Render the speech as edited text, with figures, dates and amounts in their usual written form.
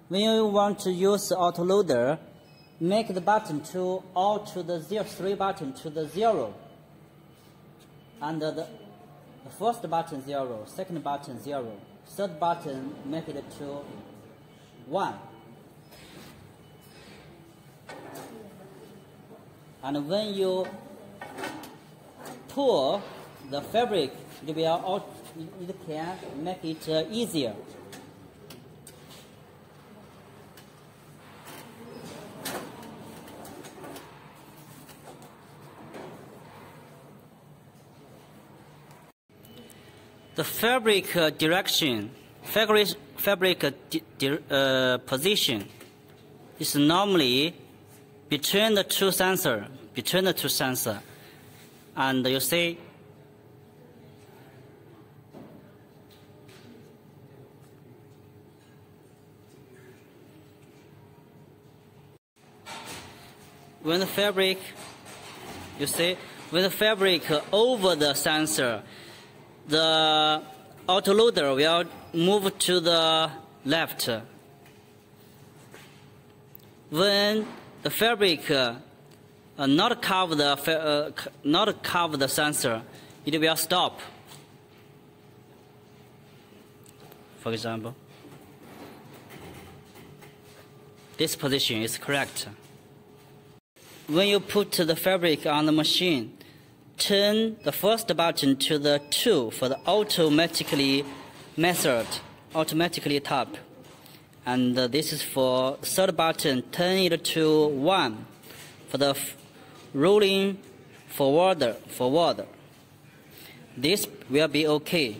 when you want to use autoloader, make the button to all to the 3 button to the 0. And the first button 0, second button 0, third button make it to 1. And when you pull the fabric, it can make it easier. The fabric direction, fabric position is normally between the two sensors, and you see when the fabric, over the sensor, the autoloader will move to the left. When the fabric not cover the sensor, it will stop. For example, this position is correct. When you put the fabric on the machine, turn the first button to the 2 for the automatically method, automatically tap. And this is for third button, turn it to 1 for the rolling forward. This will be okay.